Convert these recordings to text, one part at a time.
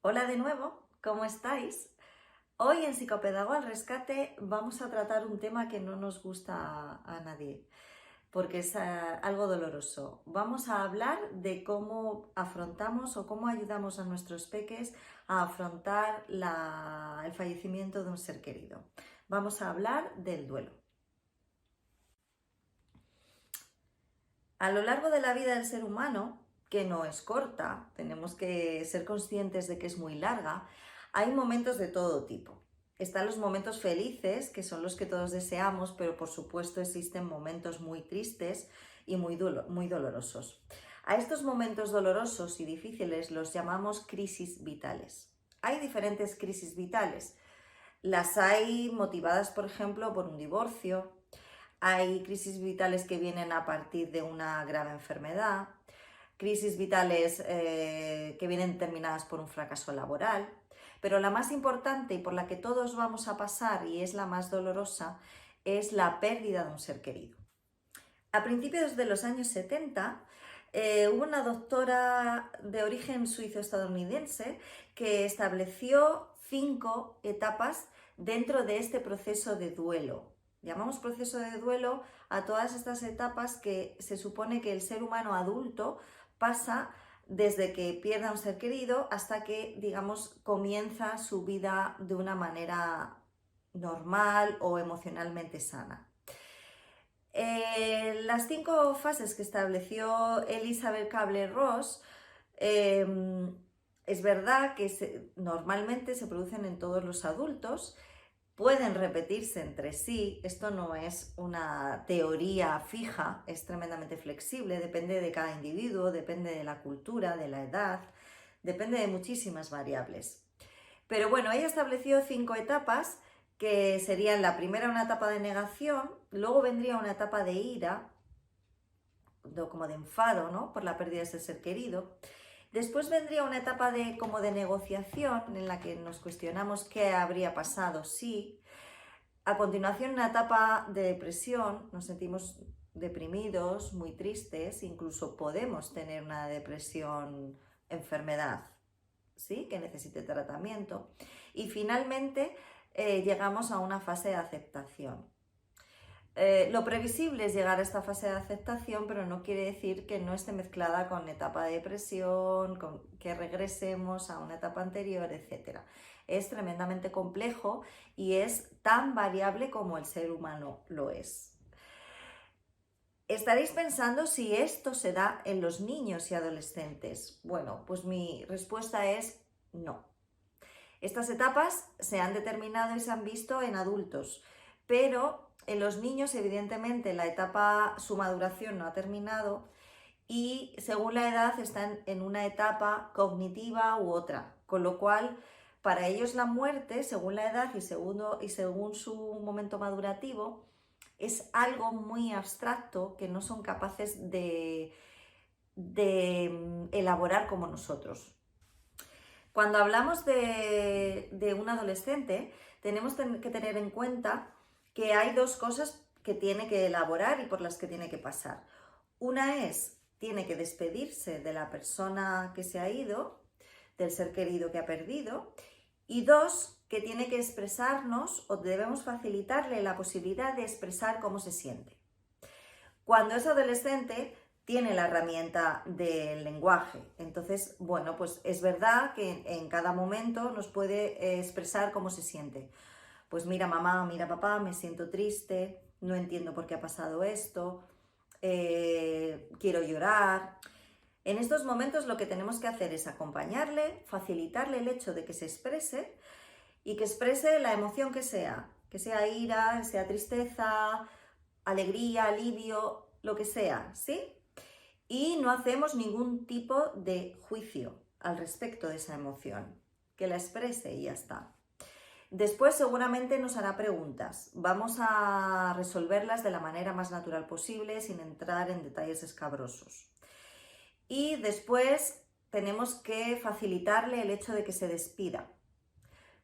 Hola de nuevo, ¿cómo estáis? Hoy en Psicopedagogo al Rescate vamos a tratar un tema que no nos gusta a nadie, porque es algo doloroso. Vamos a hablar de cómo afrontamos o cómo ayudamos a nuestros peques a afrontar el fallecimiento de un ser querido. Vamos a hablar del duelo. A lo largo de la vida del ser humano, que no es corta, tenemos que ser conscientes de que es muy larga, hay momentos de todo tipo. Están los momentos felices, que son los que todos deseamos, pero por supuesto existen momentos muy tristes y muy dolorosos. A estos momentos dolorosos y difíciles los llamamos crisis vitales. Hay diferentes crisis vitales. Las hay motivadas, por ejemplo, por un divorcio. Hay crisis vitales que vienen a partir de una grave enfermedad, crisis vitales que vienen determinadas por un fracaso laboral, pero la más importante y por la que todos vamos a pasar y es la más dolorosa es la pérdida de un ser querido. A principios de los años 70 hubo una doctora de origen suizo-estadounidense que estableció 5 etapas dentro de este proceso de duelo. Llamamos proceso de duelo a todas estas etapas que se supone que el ser humano adulto pasa desde que pierde a un ser querido hasta que, digamos, comienza su vida de una manera normal o emocionalmente sana. Las 5 fases que estableció Elizabeth Kubler-Ross es verdad que normalmente se producen en todos los adultos, pueden repetirse entre sí, esto no es una teoría fija, es tremendamente flexible, depende de cada individuo, depende de la cultura, de la edad, depende de muchísimas variables. Pero bueno, ella estableció 5 etapas que serían la primera una etapa de negación, luego vendría una etapa de ira, como de enfado, ¿no? Por la pérdida de ese ser querido. Después vendría una etapa como de negociación en la que nos cuestionamos qué habría pasado si. A continuación una etapa de depresión, nos sentimos deprimidos, muy tristes, incluso podemos tener una depresión enfermedad, ¿sí? Que necesite tratamiento. Y finalmente llegamos a una fase de aceptación. Lo previsible es llegar a esta fase de aceptación, pero no quiere decir que no esté mezclada con etapa de depresión, con que regresemos a una etapa anterior, etc. Es tremendamente complejo y es tan variable como el ser humano lo es. Estaréis pensando si esto se da en los niños y adolescentes. Bueno, pues mi respuesta es no. Estas etapas se han determinado y se han visto en adultos, pero en los niños, evidentemente, su maduración no ha terminado y según la edad están en una etapa cognitiva u otra, con lo cual para ellos la muerte, según la edad y según su momento madurativo, es algo muy abstracto que no son capaces de elaborar como nosotros. Cuando hablamos de un adolescente, tenemos que tener en cuenta que hay 2 cosas que tiene que elaborar y por las que tiene que pasar. Una es, tiene que despedirse de la persona que se ha ido, del ser querido que ha perdido, y 2, que tiene que expresarnos o debemos facilitarle la posibilidad de expresar cómo se siente. Cuando es adolescente, tiene la herramienta del lenguaje. Entonces, bueno, pues es verdad que en cada momento nos puede expresar cómo se siente. Pues mira mamá, mira papá, me siento triste, no entiendo por qué ha pasado esto, quiero llorar. En estos momentos lo que tenemos que hacer es acompañarle, facilitarle el hecho de que se exprese y que exprese la emoción que sea ira, sea tristeza, alegría, alivio, lo que sea, ¿sí? Y no hacemos ningún tipo de juicio al respecto de esa emoción, que la exprese y ya está. Después seguramente nos hará preguntas. Vamos a resolverlas de la manera más natural posible sin entrar en detalles escabrosos. Y después tenemos que facilitarle el hecho de que se despida.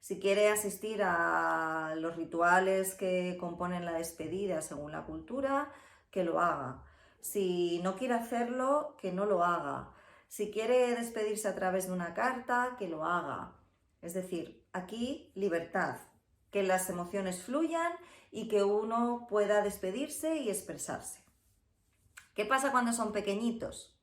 Si quiere asistir a los rituales que componen la despedida según la cultura, que lo haga. Si no quiere hacerlo, que no lo haga. Si quiere despedirse a través de una carta, que lo haga. Es decir, aquí libertad, que las emociones fluyan y que uno pueda despedirse y expresarse. ¿Qué pasa cuando son pequeñitos?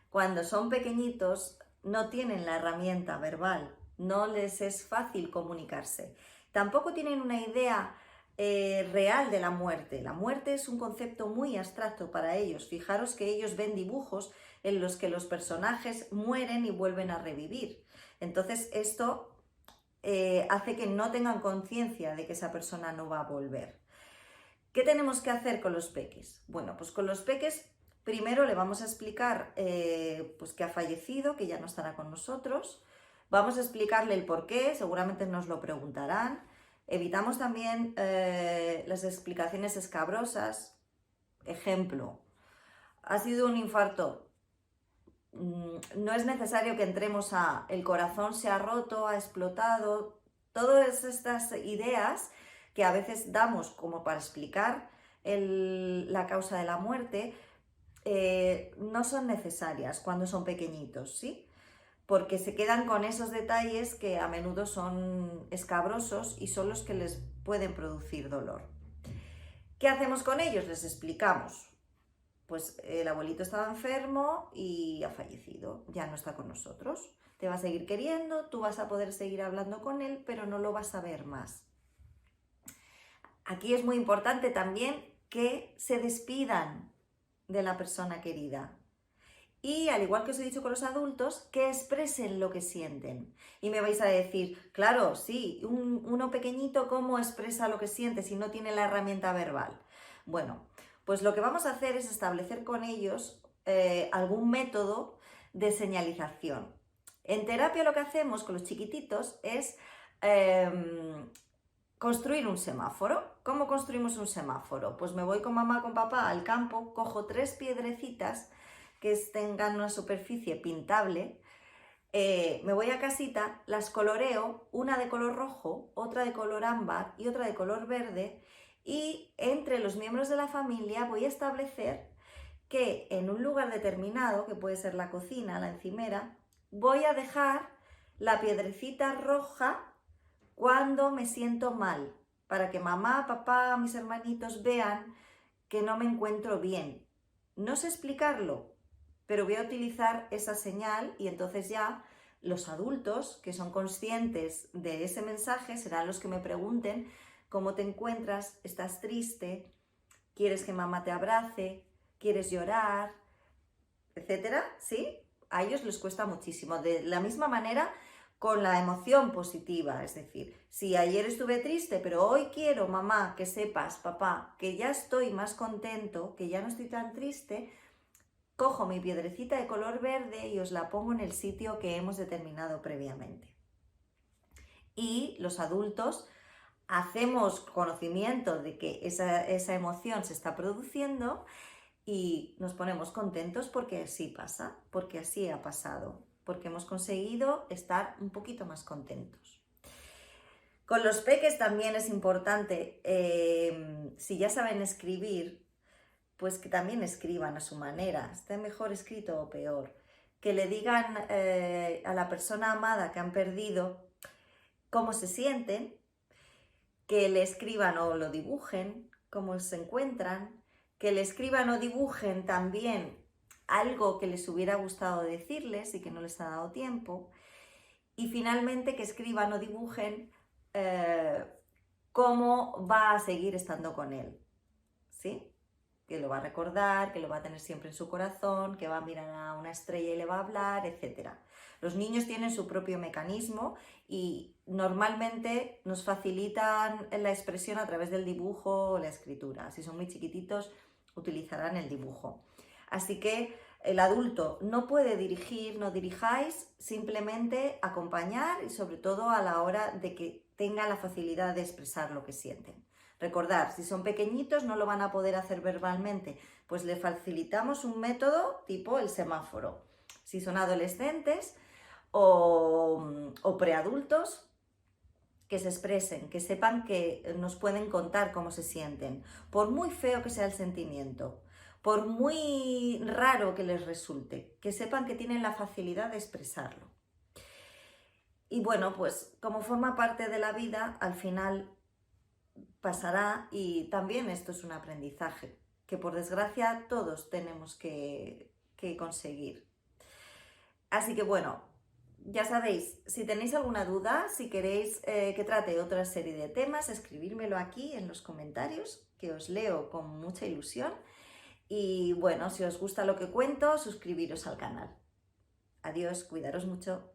Cuando son pequeñitos no tienen la herramienta verbal, no les es fácil comunicarse. Tampoco tienen una idea real de la muerte. La muerte es un concepto muy abstracto para ellos. Fijaros que ellos ven dibujos en los que los personajes mueren y vuelven a revivir. Entonces esto hace que no tengan conciencia de que esa persona no va a volver. ¿Qué tenemos que hacer con los peques? Bueno, pues con los peques primero le vamos a explicar pues que ha fallecido, que ya no estará con nosotros. Vamos a explicarle el por qué, seguramente nos lo preguntarán. Evitamos también las explicaciones escabrosas. Ejemplo, ha sido un infarto. No es necesario que entremos a el corazón se ha roto, ha explotado. Todas estas ideas que a veces damos como para explicar la causa de la muerte no son necesarias cuando son pequeñitos, ¿sí? Porque se quedan con esos detalles que a menudo son escabrosos y son los que les pueden producir dolor. ¿Qué hacemos con ellos? Les explicamos. Pues el abuelito estaba enfermo y ha fallecido, ya no está con nosotros. Te va a seguir queriendo, tú vas a poder seguir hablando con él, pero no lo vas a ver más. Aquí es muy importante también que se despidan de la persona querida. Y al igual que os he dicho con los adultos, que expresen lo que sienten. Y me vais a decir, claro, sí, uno pequeñito, ¿cómo expresa lo que siente si no tiene la herramienta verbal? Bueno, pues lo que vamos a hacer es establecer con ellos algún método de señalización. En terapia lo que hacemos con los chiquititos es construir un semáforo. ¿Cómo construimos un semáforo? Pues me voy con mamá, con papá al campo, cojo 3 piedrecitas que tengan una superficie pintable, me voy a casita, las coloreo, una de color rojo, otra de color ámbar y otra de color verde, y entre los miembros de la familia voy a establecer que en un lugar determinado, que puede ser la cocina, la encimera, voy a dejar la piedrecita roja cuando me siento mal, para que mamá, papá, mis hermanitos vean que no me encuentro bien. No sé explicarlo, pero voy a utilizar esa señal y entonces ya los adultos que son conscientes de ese mensaje serán los que me pregunten cómo te encuentras, estás triste, quieres que mamá te abrace, quieres llorar, etcétera, ¿sí? A ellos les cuesta muchísimo. De la misma manera con la emoción positiva, es decir, si ayer estuve triste, pero hoy quiero, mamá, que sepas, papá, que ya estoy más contento, que ya no estoy tan triste, cojo mi piedrecita de color verde y os la pongo en el sitio que hemos determinado previamente. Y los adultos hacemos conocimiento de que esa emoción se está produciendo y nos ponemos contentos porque así pasa, porque así ha pasado, porque hemos conseguido estar un poquito más contentos. Con los peques también es importante, si ya saben escribir, pues que también escriban a su manera, esté mejor escrito o peor, que le digan a la persona amada que han perdido cómo se sienten, que le escriban o lo dibujen, cómo se encuentran, que le escriban o dibujen también algo que les hubiera gustado decirles y que no les ha dado tiempo, y finalmente que escriban o dibujen cómo va a seguir estando con él, ¿sí? Que lo va a recordar, que lo va a tener siempre en su corazón, que va a mirar a una estrella y le va a hablar, etc. Los niños tienen su propio mecanismo y normalmente nos facilitan la expresión a través del dibujo o la escritura. Si son muy chiquititos, utilizarán el dibujo. Así que el adulto no puede dirigir, no dirijáis, simplemente acompañar y sobre todo a la hora de que tengan la facilidad de expresar lo que sienten. Recordad, si son pequeñitos no lo van a poder hacer verbalmente, pues le facilitamos un método tipo el semáforo. Si son adolescentes o preadultos, que se expresen, que sepan que nos pueden contar cómo se sienten, por muy feo que sea el sentimiento, por muy raro que les resulte, que sepan que tienen la facilidad de expresarlo. Y bueno, pues como forma parte de la vida, al final pasará y también esto es un aprendizaje que por desgracia todos tenemos que conseguir. Así que bueno, ya sabéis, si tenéis alguna duda, si queréis que trate otra serie de temas, escribírmelo aquí en los comentarios, que os leo con mucha ilusión. Y bueno, si os gusta lo que cuento, suscribiros al canal. Adiós, cuidaros mucho.